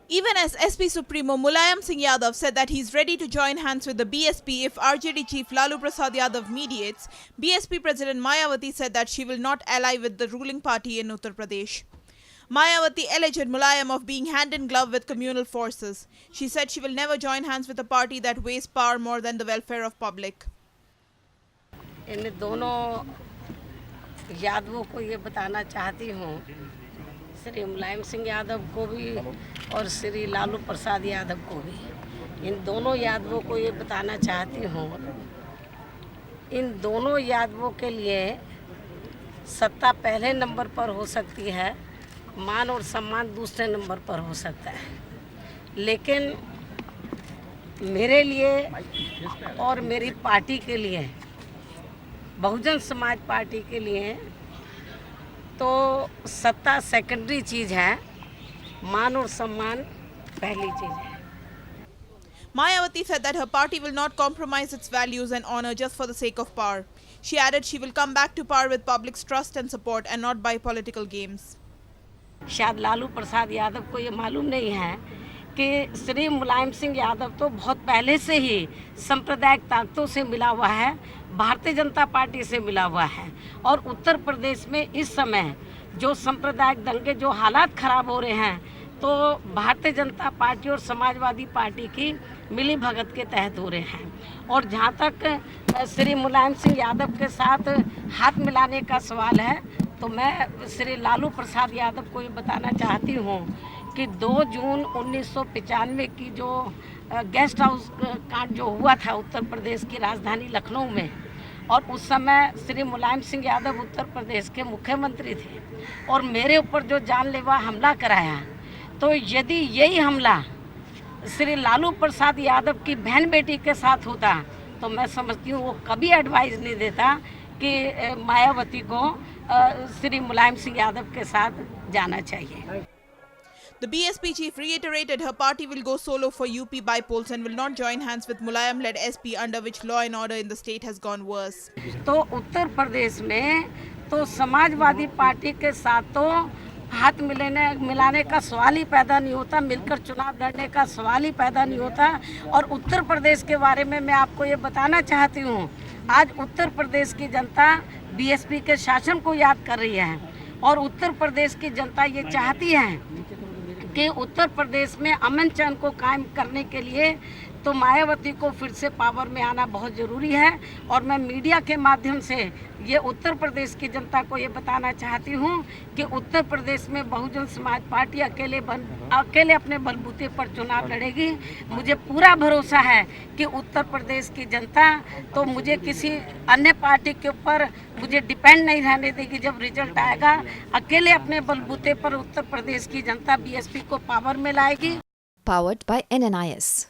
Even as SP Supremo Mulayam Singh Yadav said that he's ready to join hands with the BSP if RJD chief Lalu Prasad Yadav mediates, BSP President Mayawati said that she will not ally with the ruling party in Uttar Pradesh. Mayawati alleged Mulayam of being hand in glove with communal forces. She said she will never join hands with a party that weighs power more than the welfare of public. इन दोनों यादवों को ये बताना चाहती हूँ, श्री मुलायम सिंह यादव को भी और श्री लालू प्रसाद यादव को भी, इन दोनों यादवों को ये बताना चाहती हूँ, इन दोनों यादवों के लिए सत्ता पहले नंबर पर हो सकती है, मान और सम्मान दूसरे नंबर पर हो सकता है, लेकिन मेरे लिए और मेरी पार्टी के लिए, बहुजन समाज पार्टी के लिए तो सत्ता सेकेंडरी चीज़ है, मान और सम्मान पहली चीज़ है. Mayawati said that her party will not compromise its values and honor just for the sake of power. She added she will come back to power with public's trust and support and not by political games. शायद लालू प्रसाद यादव को ये मालूम नहीं है कि श्री मुलायम सिंह यादव तो बहुत पहले से ही सांप्रदायिक ताकतों से मिला हुआ है, भारतीय जनता पार्टी से मिला हुआ है, और उत्तर प्रदेश में इस समय जो सांप्रदायिक दंगे, जो हालात खराब हो रहे हैं, तो भारतीय जनता पार्टी और समाजवादी पार्टी की मिली भगत के तहत हो रहे हैं. और जहाँ तक श्री मुलायम सिंह यादव के साथ हाथ मिलाने का सवाल है, तो मैं श्री लालू प्रसाद यादव को ये बताना चाहती हूँ कि 2 जून 1995 की जो गेस्ट हाउस कांड जो हुआ था उत्तर प्रदेश की राजधानी लखनऊ में, और उस समय श्री मुलायम सिंह यादव उत्तर प्रदेश के मुख्यमंत्री थे और मेरे ऊपर जो जानलेवा हमला कराया, तो यदि यही हमला श्री लालू प्रसाद यादव की बहन बेटी के साथ होता तो मैं समझती हूँ वो कभी एडवाइस नहीं देता कि मायावती को श्री मुलायम सिंह यादव के साथ जाना चाहिए. The BSP chief reiterated her party will go solo for UP by-polls and will not join hands with Mulayam-led SP, under which law and order in the state has gone worse. तो उत्तर प्रदेश में तो Samajwadi party के साथ तो हाथ मिलाने का सवाल ही पैदा नहीं होता, मिलकर चुनाव लड़ने का सवाल ही पैदा नहीं होता. और उत्तर प्रदेश के बारे में मैं आपको ये बताना चाहती हूँ, आज उत्तर प्रदेश की जनता बीएसपी के शासन को याद कर रही है और उत्तर प्रदेश की जनता ये चाहती है कि उत्तर प्रदेश में अमन चैन को कायम करने के लिए तो मायावती को फिर से पावर में आना बहुत ज़रूरी है. और मैं मीडिया के माध्यम से ये उत्तर प्रदेश की जनता को ये बताना चाहती हूँ कि उत्तर प्रदेश में बहुजन समाज पार्टी अकेले अपने बलबूते पर चुनाव लड़ेगी. मुझे पूरा भरोसा है कि उत्तर प्रदेश की जनता तो मुझे किसी अन्य पार्टी के ऊपर मुझे डिपेंड नहीं रहने देगी. जब रिजल्ट आएगा, अकेले अपने बलबूते पर उत्तर प्रदेश की जनता बीएसपी को पावर में लाएगी. Powered by NNIS.